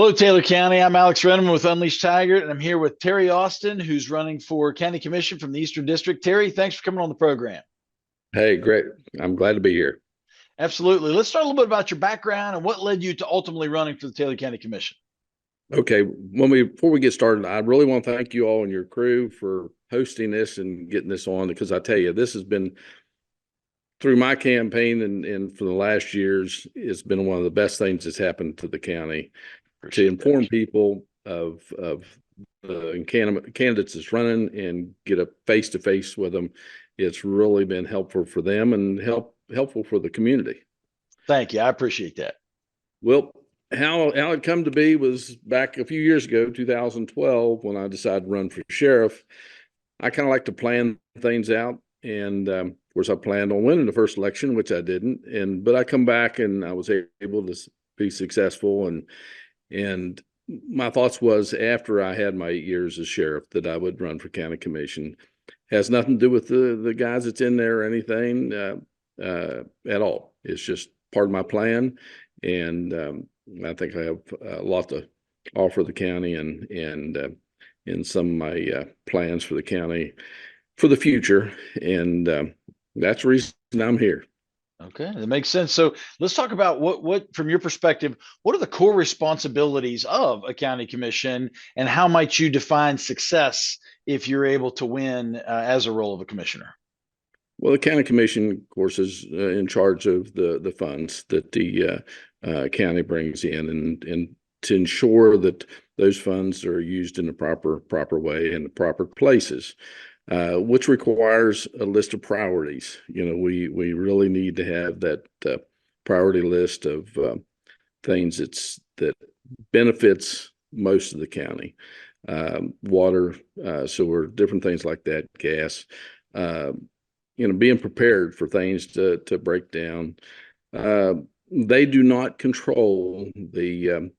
Hello, Taylor County. I'm Alex Renneman with Unleashed Tiger, and I'm here with Terry Austin, who's running for County Commission from the Eastern District. Terry, thanks for coming on the program. Hey, great. I'm glad to be here. Absolutely. Let's start a little bit about your background and what led you to ultimately running for the Taylor County Commission. Okay, before we get started, I really want to thank you all and your crew for hosting this and getting this on, because I tell you, this has been through my campaign and for the last years, it's been one of the best things that's happened to the county. To inform people of the candidates that's running and get a face-to-face with them. It's really been helpful for them and helpful for the community. Thank you. I appreciate that. Well, how it come to be was back a few years ago, 2012, when I decided to run for sheriff. I kind of like to plan things out, and of course, I planned on winning the first election, which I didn't. But I come back and I was able to be successful, and my thoughts was, after I had my 8 years as sheriff, that I would run for county commission. Has nothing to do with the guys that's in there or anything at all. It's just part of my plan, and I think I have a lot to offer the county and in some of my plans for the county for the future, and that's the reason I'm here. Okay, that makes sense. So let's talk about what, from your perspective, what are the core responsibilities of a county commission, and how might you define success if you're able to win as a role of a commissioner? Well, the county commission, of course, is in charge of the funds that the county brings in, and to ensure that those funds are used in the proper way in the proper places, which requires a list of priorities. You know, we really need to have that priority list of things that benefits most of the county. Water, sewer, different things like that, gas. Being prepared for things to break down. They do not control the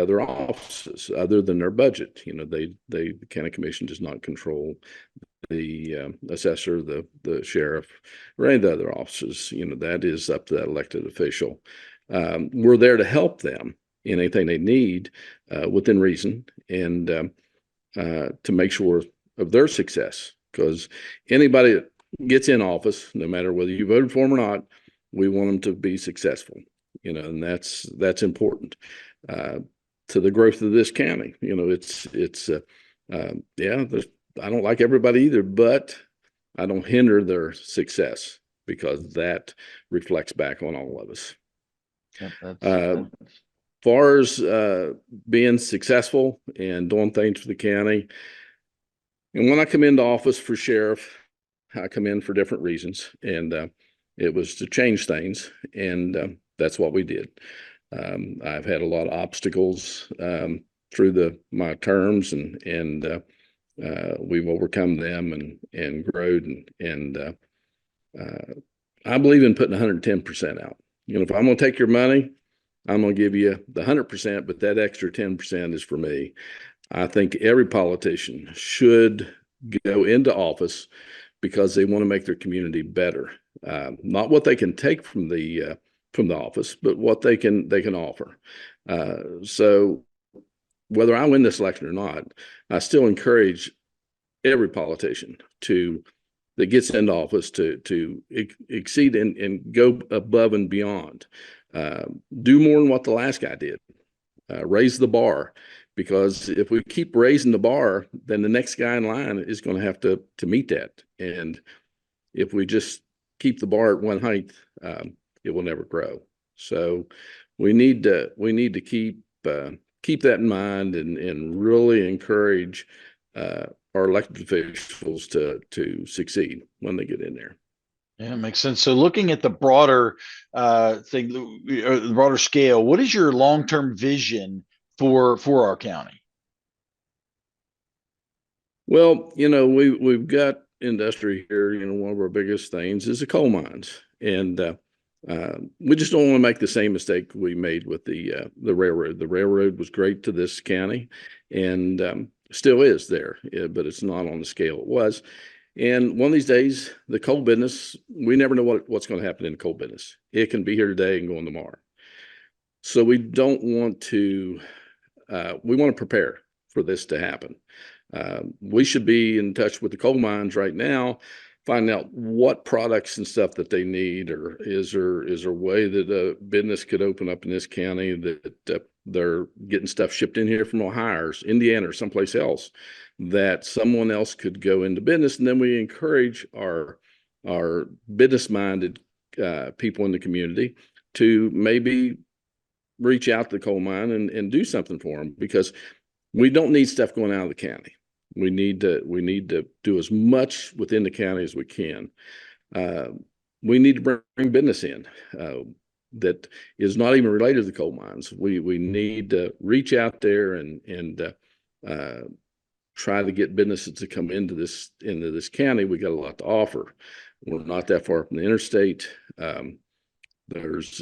other offices other than their budget. The county commission does not control the assessor, the sheriff, or any of the other offices. That is up to that elected official. We're there to help them in anything they need within reason, and to make sure of their success, because anybody that gets in office, no matter whether you voted for them or not, we want them to be successful, and that's important to the growth of this county. I don't like everybody either, but I don't hinder their success, because that reflects back on all of us. Yep, far as being successful and doing things for the county, and when I come into office for sheriff, I come in for different reasons, and it was to change things, and that's what we did. I've had a lot of obstacles through my terms, and we've overcome them and grown, and I believe in putting 110% out. If I'm going to take your money, I'm going to give you the 100%, but that extra 10% is for me. I think every politician should go into office because they want to make their community better. Not what they can take from the office, but what they can offer. So whether I win this election or not, I still encourage every politician that gets into office to exceed and go above and beyond. Do more than what the last guy did. Raise the bar. Because if we keep raising the bar, then the next guy in line is going to have to meet that. And if we just keep the bar at one height, it will never grow. So we need to keep that in mind, and really encourage our elected officials to succeed when they get in there. Yeah, it makes sense. So looking at the broader thing, or the broader scale, what is your long-term vision for our county? Well, we've got industry here. One of our biggest things is the coal mines, and we just don't want to make the same mistake we made with the railroad. The railroad was great to this county, and still is there, but it's not on the scale it was. And one of these days, the coal business, we never know what's going to happen in the coal business. It can be here today and gone tomorrow. So we don't want to we want to prepare for this to happen. We should be in touch with the coal mines right now, find out what products and stuff that they need, or is there a way that a business could open up in this county that they're getting stuff shipped in here from Ohio or Indiana or someplace else, that someone else could go into business. And then we encourage our business minded people in the community to maybe reach out to the coal mine and do something for them, because we don't need stuff going out of the county. We need to do as much within the county as we can. We need to bring business in that is not even related to the coal mines. We need to reach out there and try to get businesses to come into this county. We got a lot to offer. We're not that far from the interstate. There's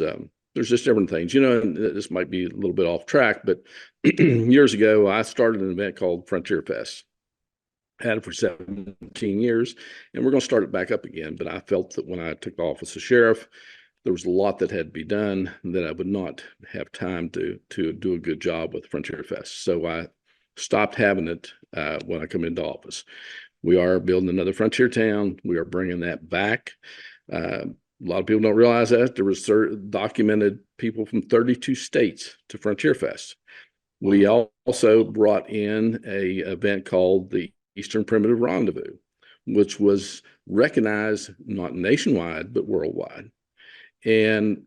just different things, and this might be a little bit off track, but years ago, I started an event called Frontier Fest. Had it for 17 years, and we're going to start it back up again. But I felt that when I took the office of sheriff, there was a lot that had to be done, that I would not have time to do a good job with Frontier Fest. So I stopped having it when I come into office. We are building another frontier town. We are bringing that back. A lot of people don't realize that there was documented people from 32 states to Frontier Fest. We also brought in a event called the Eastern Primitive Rendezvous, which was recognized not nationwide, but worldwide. And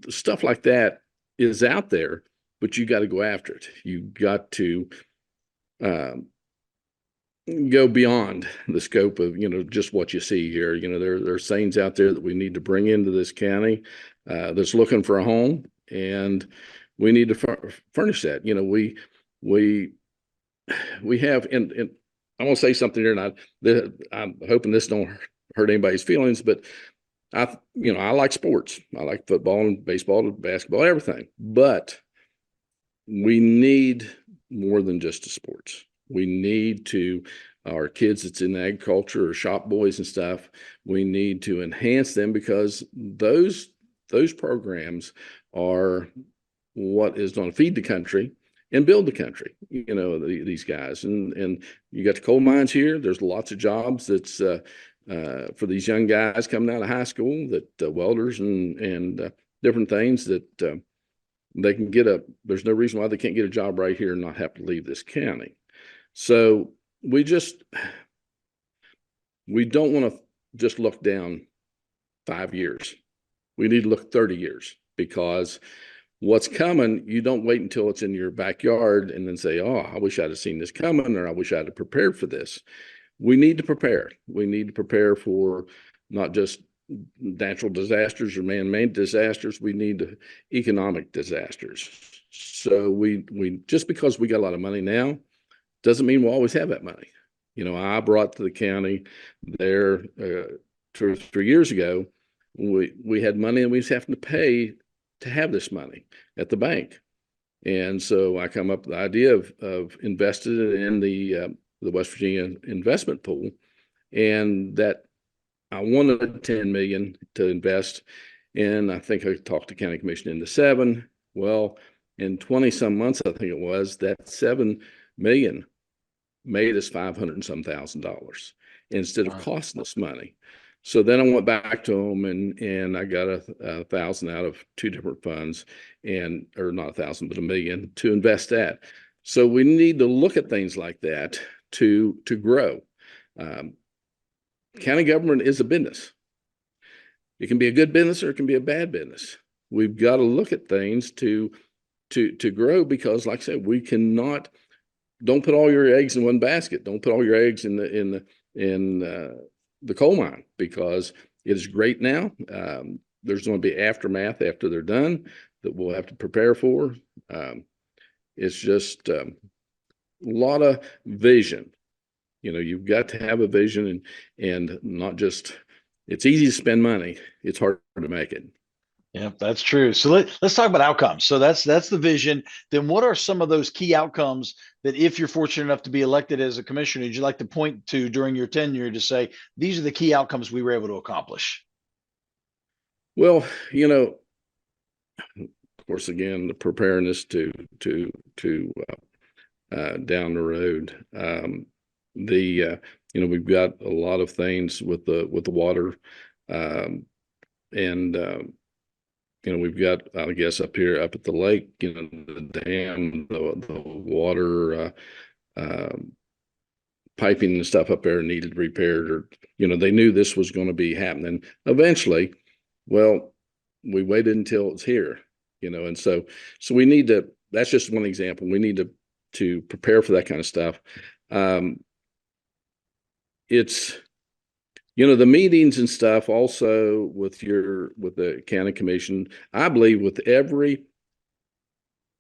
stuff like that is out there, but you got to go after it. You got to go beyond the scope of, just what you see here. There's things out there that we need to bring into this county that's looking for a home, and we need to furnish that. We have, and I want to say something here, and I'm hoping this don't hurt anybody's feelings, but I like sports. I like football and baseball and basketball, everything. But we need more than just the sports. We need our kids that's in agriculture or shop boys and stuff, we need to enhance them, because those programs are what is going to feed the country and build the country, these guys. And you got the coal mines here. There's lots of jobs that's for these young guys coming out of high school, that welders and different things that they can there's no reason why they can't get a job right here and not have to leave this county. So we don't want to just look down 5 years. We need to look 30 years, because what's coming, you don't wait until it's in your backyard and then say, oh, I wish I'd have seen this coming, or I wish I'd have prepared for this. We need to prepare. We need to prepare for not just natural disasters or man-made disasters. We need economic disasters. So we just because we got a lot of money now doesn't mean we'll always have that money. I brought to the county there 2 or 3 years ago. We had money, and we was having to pay to have this money at the bank. And so I come up with the idea of investing in the West Virginia investment pool, and that I wanted 10 million to invest. And I think I talked the county commission into 7. Well, in 20 some months, I think it was, that 7 million made us $500 and some thousand instead of costing us money. So then I went back to them and I got a thousand out of 2 different funds, or not 1,000, but $1 million to invest that. So we need to look at things like that to grow. County government is a business. It can be a good business or it can be a bad business. We've got to look at things to grow, because like I said, don't put all your eggs in one basket. Don't put all your eggs in the coal mine, because it is great now. There's going to be aftermath after they're done that we'll have to prepare for. It's just a lot of vision. You've got to have a vision, and not just, it's easy to spend money. It's hard to make it. Yeah, that's true. So let's talk about outcomes. So that's the vision. Then what are some of those key outcomes that, if you're fortunate enough to be elected as a commissioner, you'd like to point to during your tenure to say, these are the key outcomes we were able to accomplish? Well, course, again, the preparedness to down the road. We've got a lot of things with the water, and we've got, I guess, up at the lake, the dam, the water piping and stuff up there needed repaired, or they knew this was going to be happening eventually. Well, we waited until it's here, and so we need to. That's just one example. We need to prepare for that kind of stuff. It's the meetings and stuff also with the county commission. I believe with every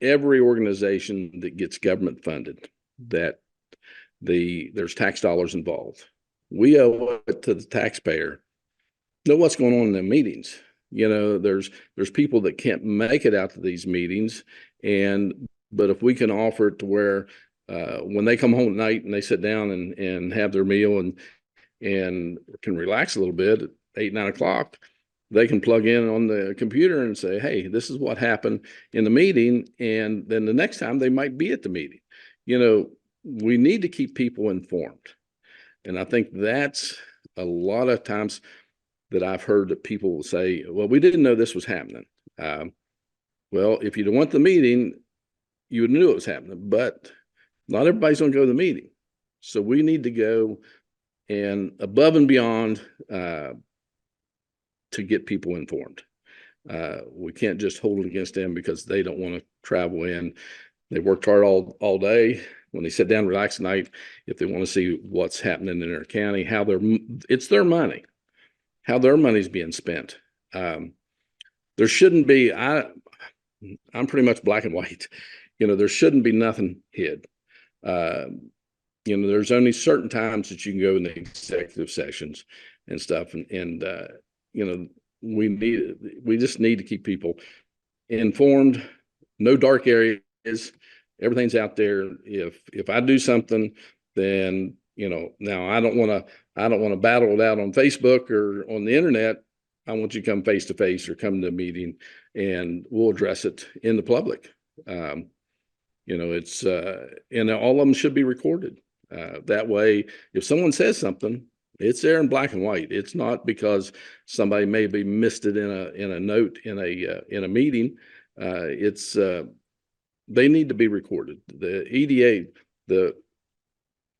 organization that gets government funded, that there's tax dollars involved. We owe it to the taxpayer know what's going on in the meetings. There's people that can't make it out to these meetings, but if we can offer it to where when they come home at night and they sit down and have their meal and can relax a little bit at 8, 9 o'clock, they can plug in on the computer and say, hey, this is what happened in the meeting. And then the next time they might be at the meeting. We need to keep people informed. And I think that's a lot of times that I've heard that people will say, well, we didn't know this was happening. Well, if you went to the meeting, you would knew it was happening, but not everybody's going to go to the meeting. So we need to go and above and beyond to get people informed. We can't just hold it against them because they don't want to travel in. They worked hard all day. When they sit down, relax at night, if they want to see what's happening in their county, it's their money, how their money's being spent. There shouldn't be, I'm pretty much black and white. There shouldn't be nothing hid. There's only certain times that you can go in the executive sessions and stuff. And we just need to keep people informed. No dark areas. Everything's out there. If I do something, then, now I don't want to battle it out on Facebook or on the internet. I want you to come face to face or come to a meeting and we'll address it in the public. It's, and all of them should be recorded. That way, if someone says something, it's there in black and white. It's not because somebody maybe missed it in a note in a meeting. They need to be recorded. The EDA, the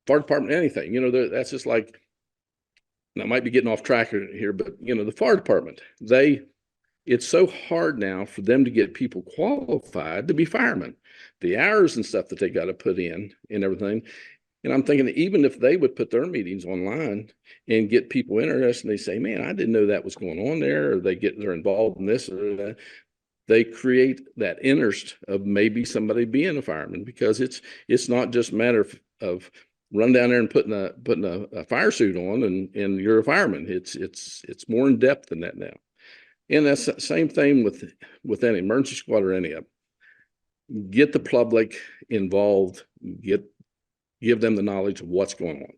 fire department, anything, that's just like, and I might be getting off track here, but the fire department, it's so hard now for them to get people qualified to be firemen, the hours and stuff that they got to put in and everything. And I'm thinking that even if they would put their meetings online and get people interested, and they say, man, I didn't know that was going on there, or they're involved in this or that, they create that interest of maybe somebody being a fireman, because it's not just a matter of run down there and putting a fire suit on and you're a fireman. It's more in depth than that now. And that's the same thing with any emergency squad or any of them. Get the public involved, give them the knowledge of what's going on.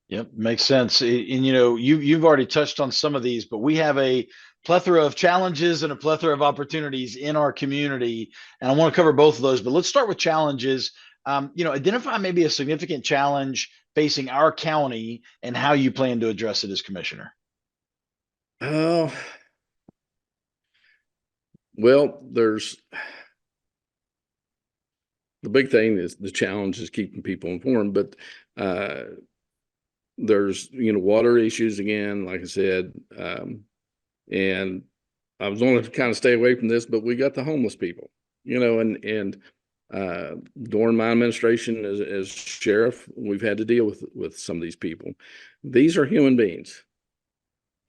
Yep, makes sense. And you've already touched on some of these, but we have a plethora of challenges and a plethora of opportunities in our community, and I want to cover both of those. But let's start with challenges. Identify maybe a significant challenge facing our county and how you plan to address it as commissioner. Well, the big thing is the challenge is keeping people informed, but there's, water issues again, like I said, and I was wanting to kind of stay away from this, but we got the homeless people, and during my administration as sheriff, we've had to deal with some of these people. These are human beings.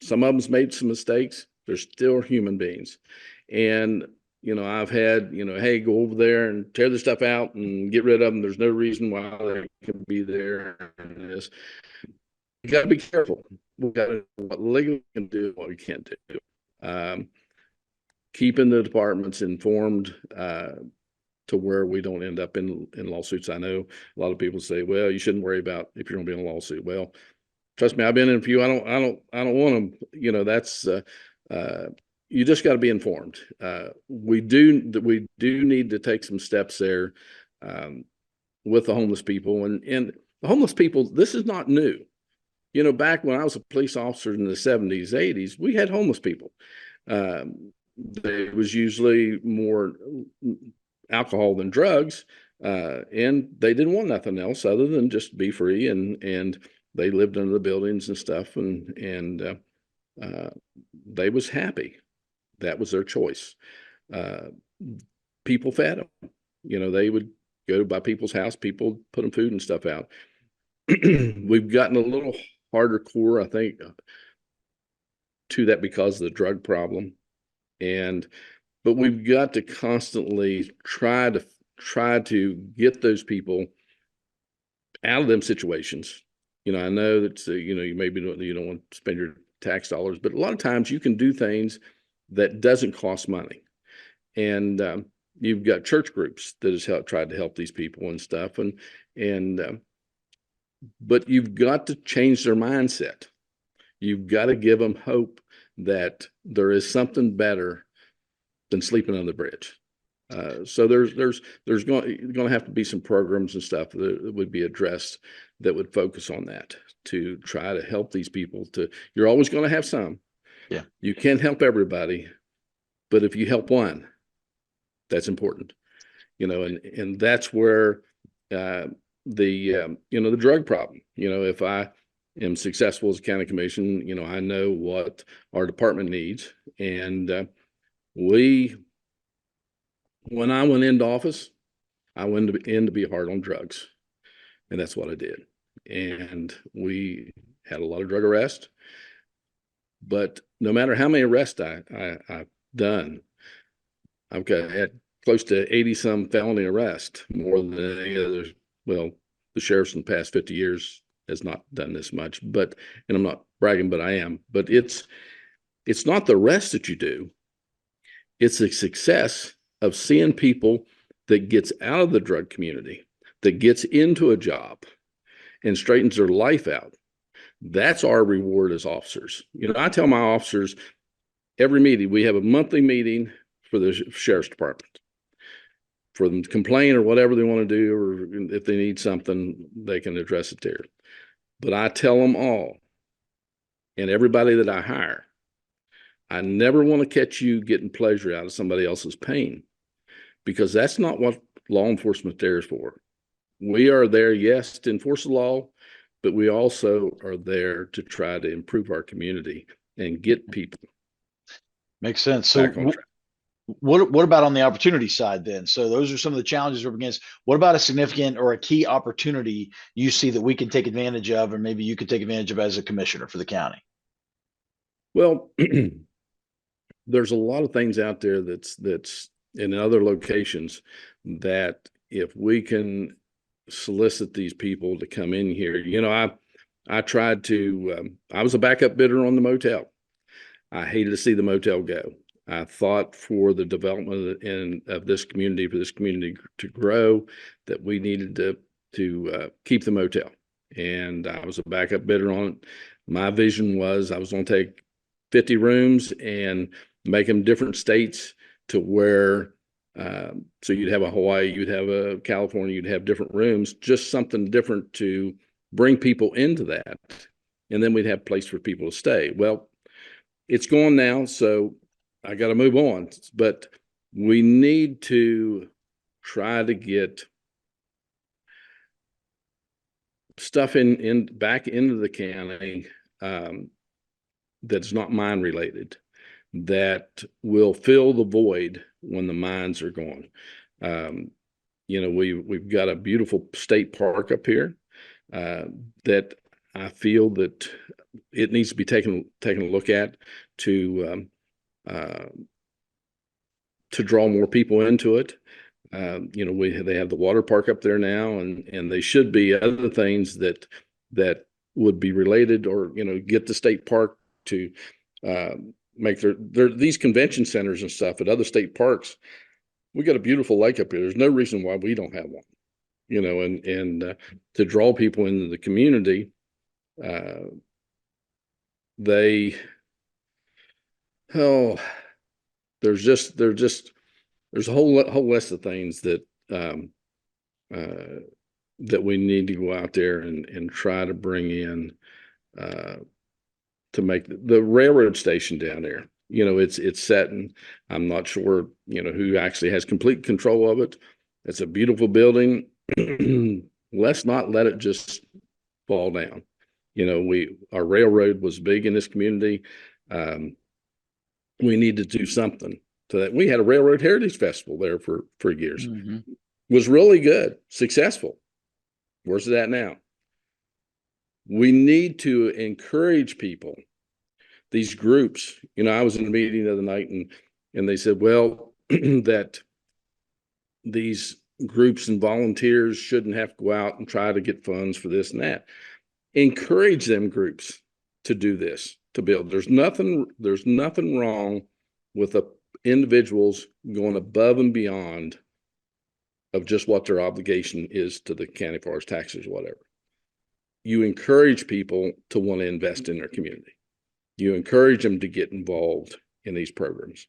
Some of them's made some mistakes. They're still human beings. And, I've had, hey, go over there and tear the stuff out and get rid of them. There's no reason why they can be there. And this, you got to be careful. We got to know what legally can do, what we can't do. Keeping the departments informed to where we don't end up in lawsuits. I know a lot of people say, well, you shouldn't worry about if you're going to be in a lawsuit. Well, trust me, I've been in a few. I don't want them. That's you just got to be informed. We do need to take some steps there with the homeless people, and the homeless people. This is not new. You know, back when I was a police officer in the 70s, 80s, we had homeless people. There was usually more alcohol than drugs, and they didn't want nothing else other than just be free, and they lived under the buildings and stuff, and they was happy. That was their choice. People fed them. You know, they would go by people's house, people put them food and stuff out. We've gotten a little harder core, I think, to that because of the drug problem. But we've got to constantly try to get those people out of them situations. You know, I know that, you know, you don't want to spend your tax dollars, but a lot of times you can do things that doesn't cost money. And you've got church groups that has tried to help these people and stuff. But you've got to change their mindset. You've got to give them hope that there is something better than sleeping on the bridge. So there's going to have to be some programs and stuff that would be addressed that would focus on that to try to help these people. You're always going to have some. Yeah. You can't help everybody, but if you help one, that's important. You know, and that's where the drug problem. You know, if I am successful as a county commission, you know, I know what our department needs, and when I went into office, I went in to be hard on drugs, and that's what I did. And we had a lot of drug arrests, but no matter how many arrests I've done, I've had close to 80 some felony arrests, more than any other. Well, the sheriff's in the past 50 years has not done this much, and I'm not bragging, but I am. But it's not the rest that you do. It's the success of seeing people that gets out of the drug community, that gets into a job and straightens their life out. That's our reward as officers. You know, I tell my officers every meeting, we have a monthly meeting for the sheriff's department for them to complain or whatever they want to do, or if they need something, they can address it there. But I tell them all, and everybody that I hire, I never want to catch you getting pleasure out of somebody else's pain, because that's not what law enforcement there is for. We are there, yes, to enforce the law, but we also are there to try to improve our community and get people. Makes sense. So what about on the opportunity side then? So those are some of the challenges we're up against. What about a significant or a key opportunity you see that we can take advantage of, or maybe you could take advantage of as a commissioner for the county? Well, there's a lot of things out there that's in other locations that if we can solicit these people to come in here. You know, I tried to, I was a backup bidder on the motel. I hated to see the motel go. I thought for the development of this community, for this community to grow, that we needed to keep the motel. And I was a backup bidder on it. My vision was I was going to take 50 rooms and make them different states to where, so you'd have a Hawaii, you'd have a California, you'd have different rooms, just something different to bring people into that. And then we'd have a place for people to stay. Well, it's gone now, so I got to move on. But we need to try to get stuff back into the county that's not mine related, that will fill the void when the mines are gone. You know, we've got a beautiful state park up here that I feel that it needs to be taken a look at to draw more people into it. You know, they have the water park up there now, and they should be other things that would be related, or, you know, get the state park to make these convention centers and stuff at other state parks. We got a beautiful lake up here. There's no reason why we don't have one, you know, and to draw people into the community. there's a whole list of things that that we need to go out there and try to bring in to make the railroad station down there. You know, it's set, and I'm not sure, you know, who actually has complete control of it. It's a beautiful building. Let's not let it just fall down. You know, our railroad was big in this community. We need to do something to that. We had a Railroad Heritage Festival there for years. Mhm. Was really good, successful. Where's it at now? We need to encourage people, these groups. You know, I was in a meeting the other night, and they said, well, that these groups and volunteers shouldn't have to go out and try to get funds for this and that. Encourage them groups to do this, to build. There's nothing wrong with the individuals going above and beyond of just what their obligation is to the county as far as taxes or whatever. You encourage people to want to invest in their community. You encourage them to get involved in these programs.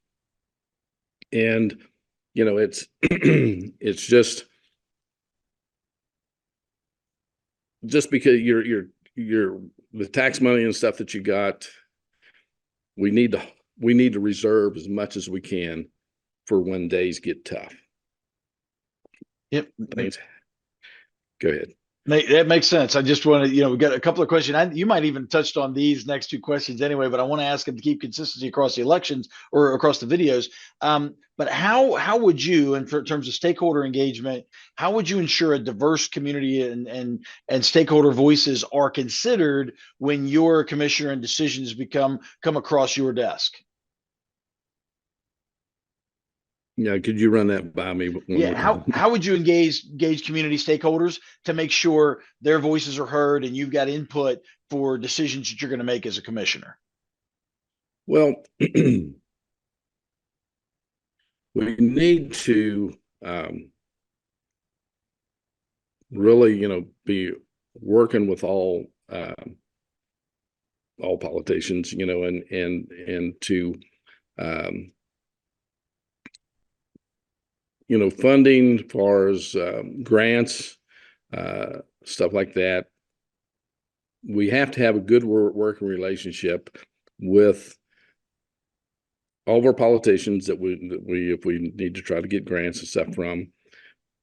And, you know, it's it's just because you're the tax money and stuff that you got, we need to reserve as much as we can for when days get tough. Yep. Thanks. Go ahead. That makes sense. I just want to, you know, we got a couple of questions. You might even touched on these next two questions anyway, but I want to ask them to keep consistency across the elections or across the videos. But how would you, in terms of stakeholder engagement, how would you ensure a diverse community and stakeholder voices are considered when your commissioner and decisions come across your desk? Yeah, could you run that by me? Yeah, how would you engage community stakeholders to make sure their voices are heard and you've got input for decisions that you're going to make as a commissioner? Well, we need to really, you know, be working with all politicians, you know, and to you know, funding as far as grants, stuff like that. We have to have a good working relationship with all of our politicians that if we need to try to get grants and stuff from.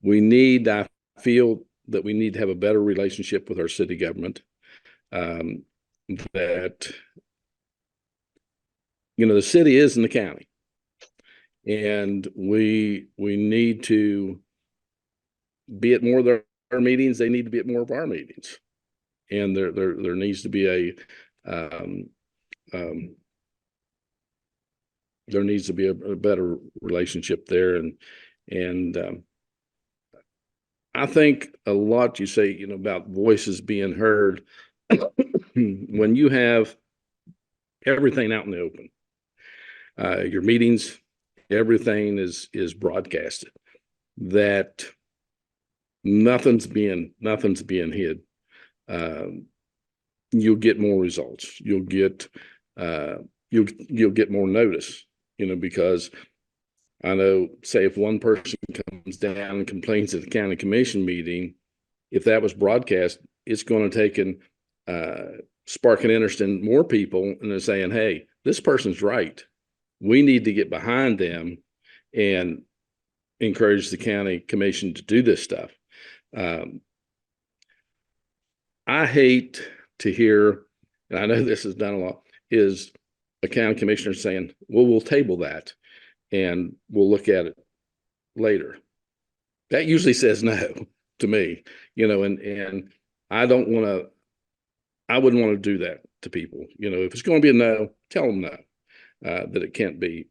I feel that we need to have a better relationship with our city government. That, you know, the city is in the county. And we need to be at more of their meetings. They need to be at more of our meetings, and there needs to be a better relationship there. And I think a lot you say, you know, about voices being heard when you have everything out in the open, your meetings. Everything is broadcasted, that nothing's being hid. You'll get more results. You'll get more notice, you know, because I know, say if one person comes down and complains at the county commission meeting, if that was broadcast, it's going to take and spark an interest in more people, and they're saying, hey, this person's right. We need to get behind them and encourage the county commission to do this stuff. I hate to hear, and I know this is done a lot, is a county commissioner saying, well, we'll table that and we'll look at it later. That usually says no to me, you know, and I wouldn't want to do that to people. You know, if it's going to be a no, tell them no. That it can't be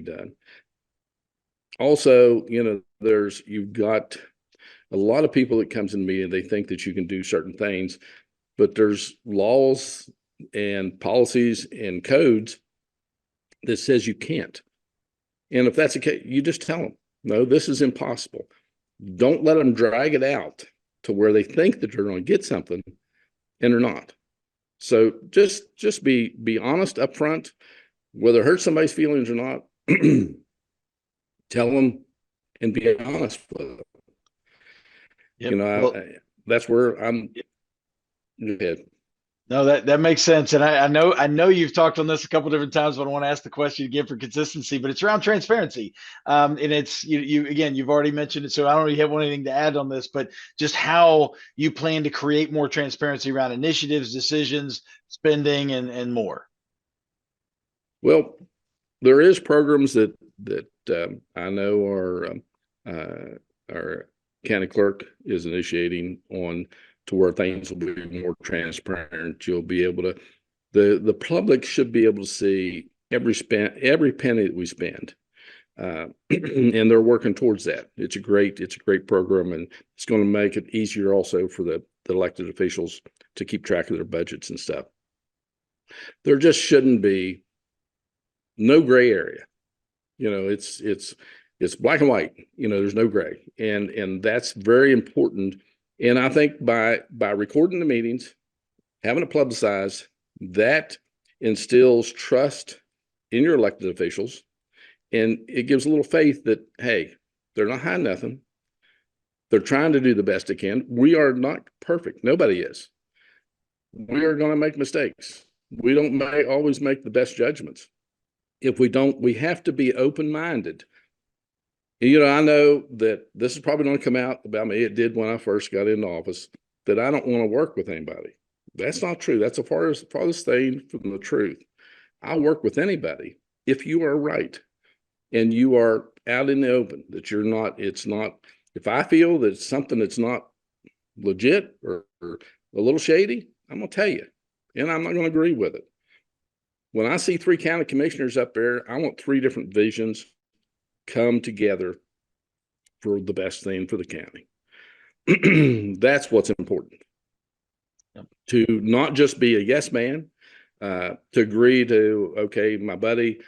done. Also, you know, you've got a lot of people that comes in media, they think that you can do certain things, but there's laws and policies and codes that says you can't. And if that's the case, you just tell them, no, this is impossible. Don't let them drag it out to where they think that they're going to get something and they're not. So just be honest up front, whether it hurts somebody's feelings or not. Tell them and be honest with them. Yep. Well, That's where I'm. Go ahead. no, that makes sense. And I know you've talked on this a couple different times, but I want to ask the question again for consistency, but it's around transparency. And it's you again, you've already mentioned it, so I don't really have anything to add on this, but just how you plan to create more transparency around initiatives, decisions, spending, and more. Well, there is programs that I know our county clerk is initiating on to where things will be more transparent. You'll be able to the public should be able to see every penny that we spend. And they're working towards that. It's a great program, and it's going to make it easier also for the elected officials to keep track of their budgets and stuff. There just shouldn't be no gray area. It's black and white. There's no gray, and that's very important. And I think by recording the meetings, having it publicized, that instills trust in your elected officials, and it gives a little faith that, hey, they're not hiding nothing. They're trying to do the best they can. We are not perfect. Nobody is. We are going to make mistakes. We don't always make the best judgments. If we don't, we have to be open-minded. I know that this is probably going to come out about me. It did when I first got into office, that I don't want to work with anybody. That's not true. That's the farthest thing from the truth. I'll work with anybody if you are right and you are out in the open, that if I feel that it's something that's not legit or a little shady, I'm going to tell you, and I'm not going to agree with it. When I see 3 county commissioners up there, I want 3 different visions come together for the best thing for the county. That's what's important. Yep. To not just be a yes man, to agree to, okay, my buddy,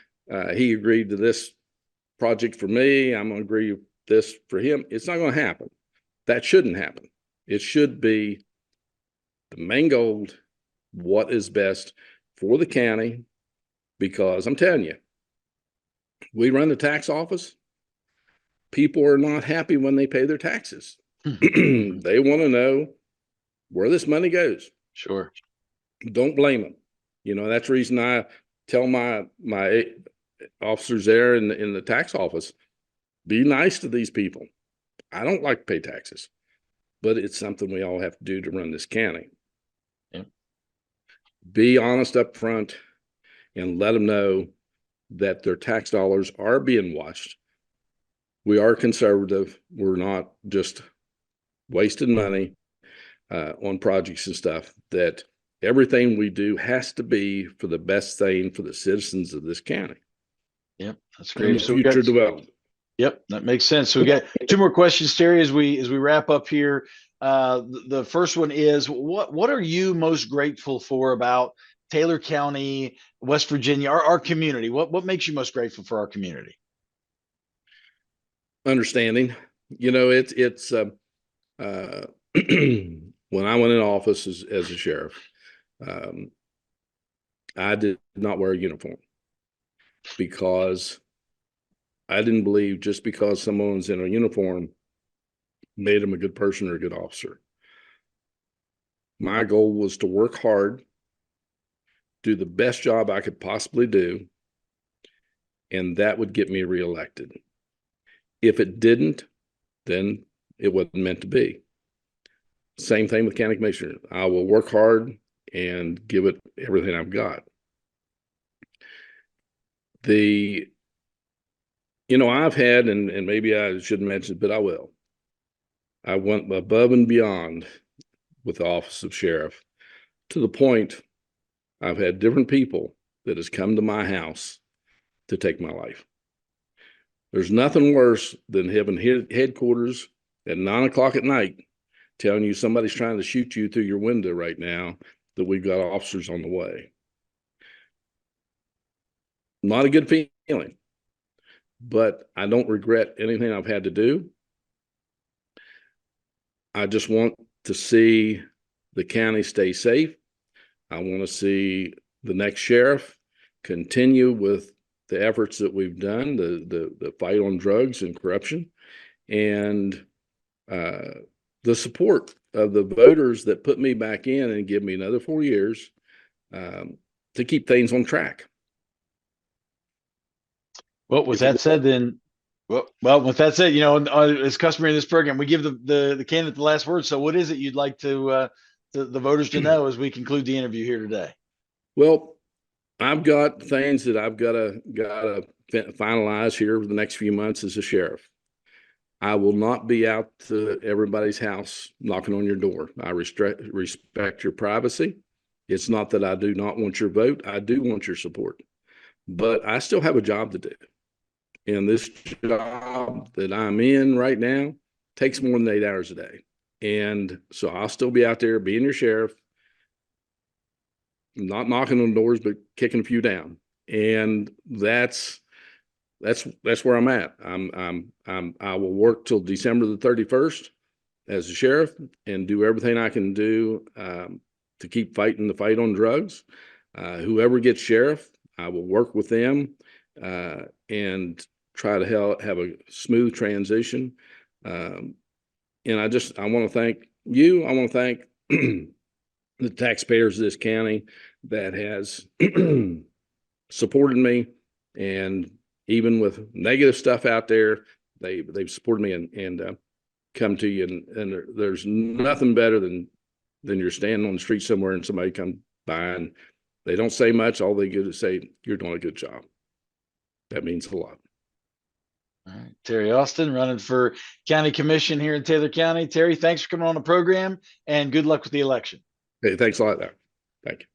he agreed to this project for me, I'm going to agree with this for him. It's not going to happen. That shouldn't happen. It should be the main goal, what is best for the county. Because I'm telling you, we run the tax office. People are not happy when they pay their taxes. They want to know where this money goes. Sure. Don't blame them. That's the reason I tell my officers there in the tax office, be nice to these people. I don't like to pay taxes, but it's something we all have to do to run this county. Yeah. Be honest up front and let them know that their tax dollars are being watched. We are conservative. We're not just wasting money on projects and stuff. That everything we do has to be for the best thing for the citizens of this county. Yep, that's great. So future development. Yep, that makes sense. So we got 2 more questions, Terry, as we wrap up here. The first one is, what are you most grateful for about Taylor County, West Virginia, our community? What makes you most grateful for our community? Understanding. It's when I went in office as a sheriff, I did not wear a uniform because I didn't believe just because someone's in a uniform made them a good person or a good officer. My goal was to work hard, do the best job I could possibly do, and that would get me reelected. If it didn't, then it wasn't meant to be. Same thing with county commissioner. I will work hard and give it everything I've got. I've had, and maybe I shouldn't mention it, but I will. I went above and beyond with the office of sheriff to the point I've had different people that has come to my house to take my life. There's nothing worse than having headquarters at 9 o'clock at night telling you somebody's trying to shoot you through your window right now, that we've got officers on the way. Not a good feeling, but I don't regret anything I've had to do. I just want to see the county stay safe. I want to see the next sheriff continue with the efforts that we've done, the fight on drugs and corruption, and the support of the voters that put me back in and give me another 4 years to keep things on track. Well, with that said, then, with that said, it's customary in this program, we give the candidate the last word. So what is it you'd like to the voters to know as we conclude the interview here today? Well, I've got things that I've got to finalize here over the next few months as a sheriff. I will not be out to everybody's house knocking on your door. I respect your privacy. It's not that I do not want your vote. I do want your support, but I still have a job to do. And this job that I'm in right now takes more than 8 hours a day. And so I'll still be out there being your sheriff, not knocking on doors, but kicking a few down. And that's where I'm at. I will work till December the 31st as a sheriff and do everything I can do to keep fighting the fight on drugs. Whoever gets sheriff, I will work with them and try to have a smooth transition. And I want to thank you. I want to thank the taxpayers of this county that has supported me, and even with negative stuff out there, they've supported me and come to you. And there's nothing better than you're standing on the street somewhere and somebody come by and they don't say much. All they do is say, "You're doing a good job." That means a lot. All right, Terry Austin, running for county commission here in Taylor County. Terry, thanks for coming on the program, and good luck with the election. Hey, thanks a lot. Thank you.